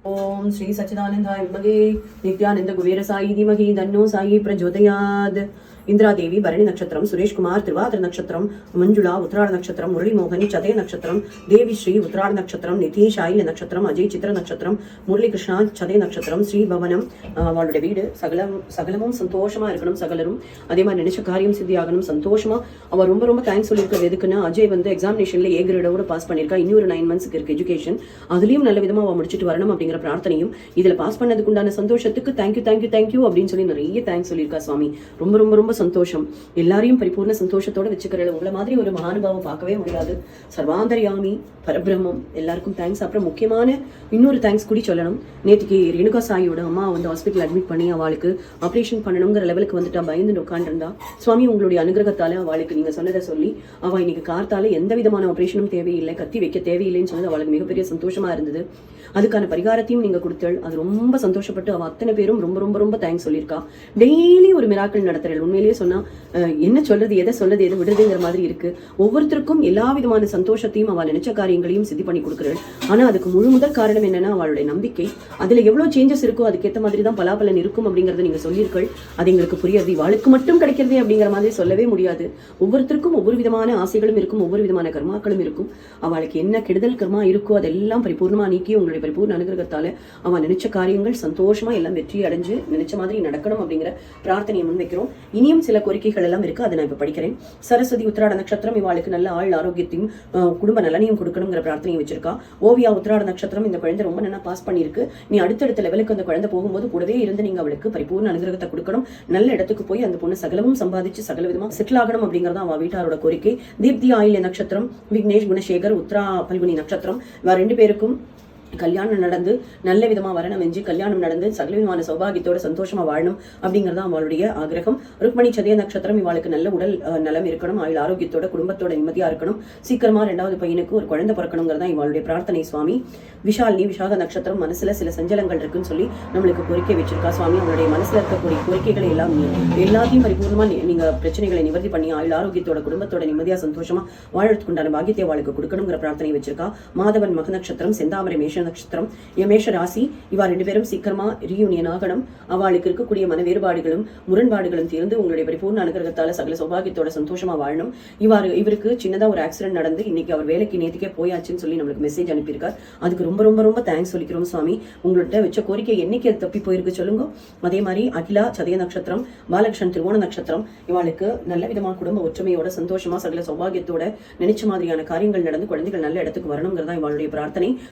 ओम श्री सच्चिदानंदाय विद्महे नित्यानंद कुबेर साई धीमहि तन्नो साई प्रचोदयात् इंद्रादेवी भरणी नक्षत्रम सुरेश कुमार त्रिवाद्र नक्षत्रम मंजुला उत्तरायण नक्षत्रम मुरली मोहनी चतय नक्षत्रम देवी श्री उत्तरायण नक्षत्रम नितीश आइल नक्षत्रम अजय चित्र नक्षत्रम मुरली कृष्णा चतय नक्षत्रम श्री பவனம் அவளுடைய வீடு சகலமும் சந்தோஷமா இருக்கணும். சகலரும் அதே மாதிரி நினைச்ச காரியம் சித்தியாகணும். சந்தோஷமா அவ ரொம்ப தேங்க்ஸ் சொல்லியிருக்கிறது எதுக்குன்னா, அஜய் வந்து எக்ஸாமினேஷன்ல ஏ கிரேடோட பாஸ் பண்ணியிருக்கா. இன்னொரு 9 months இருக்கு எஜுகேஷன். அதுலயும் நல்ல விதமா அவ முடிச்சுட்டு வரணும் அப்படிங்கிற பிரார்த்தனையும், இதுல பாஸ் பண்ணதுக்கு உண்டான சந்தோஷத்துக்கு தேங்க்யூ அப்படின்னு சொல்லி நிறைய தேங்க்ஸ் சொல்லியிருக்கா சுவாமி. ரொம்ப சந்தோஷம். எல்லாரையும் பரிபூர்ண சந்தோஷத்தோட வச்சுக்கிறது. உங்களை மாதிரி ஒரு மகானுபாவம் பார்க்கவே முடியாது. சர்வாந்தர்யாமி பரபிரம்மம். எல்லாருக்கும் தேங்க்ஸ். அப்புறம் முக்கியமான இன்னொரு தேங்க்ஸ் கூடி சொல்லணும். நேற்றுக்கு ரேணுகா சாயோட அம்மா வந்து ஹாஸ்பிட்டல் அட்மிட் பண்ணி அவளுக்கு ஆப்ரேஷன் பண்ணணுங்கிற லெவலுக்கு வந்துட்டா. பயந்து உட்காந்துருந்தா. சுவாமி உங்களுடைய அனுகிரகத்தால அவளுக்கு நீங்க சொன்னதை சொல்லி அவ இன்னைக்கு கார்த்தால எந்த விதமான ஆப்ரேஷனும் தேவையில்லை, கத்தி வைக்க தேவையில்லைன்னு சொன்னது அவளுக்கு மிகப்பெரிய சந்தோஷமா இருந்தது. அதுக்கான பரிகாரத்தையும் நீங்க கொடுத்தள். அது ரொம்ப சந்தோஷப்பட்டு அவ அத்தனை பேரும் ரொம்ப தேங்க்ஸ் சொல்லியிருக்கா. டெய்லி ஒரு மிராக்கள் நடத்துறள். உண்மையிலேயே சொன்னா என்ன சொல்றது, எதை சொல்றது, எதை விடுறதுங்கிற மாதிரி இருக்கு. ஒவ்வொருத்தருக்கும் எல்லா விதமான சந்தோஷத்தையும் அவள் நினைச்ச காரியங்களையும் சித்தி பண்ணி கொடுக்குறாள். ஆனா அதுக்கு முதல் காரணம் என்னன்னா அவளுடைய நம்பிக்கை. அதுல எவ்வளவு சேஞ்சஸ் இருக்கோ அதுக்கேற்ற மாதிரி தான் பலாபலன் இருக்கும் அப்படிங்கறத நீங்க சொல்லியிருக்கள். அது எங்களுக்கு புரியாது. இவாளுக்கு மட்டும் கிடைக்கிறதே அப்படிங்கிற மாதிரி சொல்லவே முடியாது. ஒவ்வொருத்தருக்கும் ஒவ்வொரு விதமான ஆசைகளும் இருக்கும், ஒவ்வொரு விதமான கர்மாக்களும் இருக்கும். அவளுக்கு என்ன கெடுதல் கர்மா இருக்கோ அதெல்லாம் பரிபூர்ணமா நீக்கி உங்களுடைய பரிபூர்ண அனுகிரகத்தால அவன் நினைச்ச காரியங்கள் சந்தோஷமா எல்லாம் வெற்றி அடைஞ்சு நினைச்ச மாதிரி நடக்கணும் அப்படிங்கிற பிரார்த்தனையை முன்வைக்கிறோம். இனியும் சில கோரிக்கைகள் எல்லாம் இருக்கு, அதை நான் இப்ப படிக்கிறேன். சரஸ்வதி உத்திராட நட்சத்திரம் இவாளுக்கு நல்ல ஆள் ஆரோக்கியத்தையும் குடும்ப நலனையும் கொடுக்கணுங்கிற பிரார்த்தனையை வச்சிருக்கா. ஓவியா உத்திராட நட்சத்திரம் இந்த குழந்தை ரொம்ப நல்லா பாஸ் பண்ணிருக்கு. நீ அடுத்தடுத்த லெவலுக்கு அந்த குழந்தை போகும்போது கூடவே இருந்து நீங்க அவளுக்கு பரிபூர்ண அனுகிரகத்தை கொடுக்கணும். நல்ல இடத்துக்கு போய் அந்த பொண்ணு சகலமும் சம்பாதிச்சு சகல விதமா செட்டில் ஆகணும் அப்படிங்கறத அவ வீட்டாரோட கோரிக்கை. தீப்தி ஆயில்ய நட்சத்திரம் விக்னேஷ் குணசேகர் உத்ரா பல்குனி நட்சத்திரம் இவ 2 பேருக்கும் கல்யாணம் நடந்து நல்ல விதமா வரணும் என்று கல்யாணம் நடந்து சகல விதமான சௌபாகியத்தோட சந்தோஷமா வாழணும் அப்படிங்கறத அவளுடைய ஆகிரகம். ருக்மணி சதய நட்சத்திரம் இவாளுக்கு நல்ல உடல் நலம் இருக்கணும், ஆயுள் ஆரோக்கியத்தோட குடும்பத்தோட நிம்மதியா இருக்கணும். சீக்கிரமா 2வது பையனுக்கு ஒரு குழந்தை பிறக்கணுங்கிறதா இவாளுடைய பிரார்த்தனை சுவாமி. விஷாலினி விசாக நட்சத்திரம் மனசுல சில சஞ்சலங்கள் இருக்குன்னு சொல்லி நம்மளுக்கு கோரிக்கை வச்சிருக்கா சுவாமி. அவங்களுடைய மனசுல இருக்கக்கூடிய கோரிக்கைகளை எல்லாம் எல்லாத்தையும் பரிபூர்ணமா நீங்க பிரச்சனைகளை நிவர்த்தி பண்ணி ஆயுள் ஆரோக்கியத்தோட குடும்பத்தோட நிம்மதியா சந்தோஷமா வாழறதுக்கு உண்டான பாக்கியத்தை அவளுக்கு கொடுக்கணுங்கிற பிரார்த்தனை வச்சிருக்கா. மாதவன் மக நட்சத்திரம் செந்தாமரை மேஷ நட்சத்திரம் யமேஷ ராசி இவா 2 பேரும் சீக்கிரமா ரீயூனியன் ஆகணும். அவளுக்கு இருக்கக்கூடிய மன வேறுபாடுகளும் முரண்பாடுகளும் தீர்ந்து உங்களுடைய பரிபூர்ண அனுகிரகத்தால சகல சௌபாகியத்தோட சந்தோஷமா வாழணும். இவருக்கு சின்னதா ஒரு ஆக்சிடென்ட் நடந்து இன்னைக்கு அவர் வேலைக்கு நேற்றுக்கே போயாச்சுன்னு சொல்லி நம்மளுக்கு மெசேஜ் அனுப்பியிருக்கார். அதுக்கு ரொம்ப தேங்க்ஸ் சொல்லிக்கிறோம் சுவாமி. உங்கள்கிட்ட வச்ச கோரிக்கை என்னைக்கு அது தப்பி போயிருக்கு சொல்லுங்க. அதே மாதிரி அகிலா சதய நட்சத்திரம் பாலகிருஷ்ணன் திருவோண நட்சத்திரம் இவளுக்கு நல்ல விதமான குடும்ப ஒற்றுமையோட சந்தோஷமா சகல சௌபாகியத்தோட நினைச்ச மாதிரியான காரியங்கள் நடந்து குழந்தைகள் நல்ல இடத்துக்கு வரணுங்கிறதா இவளுடைய பிரார்த்தனை.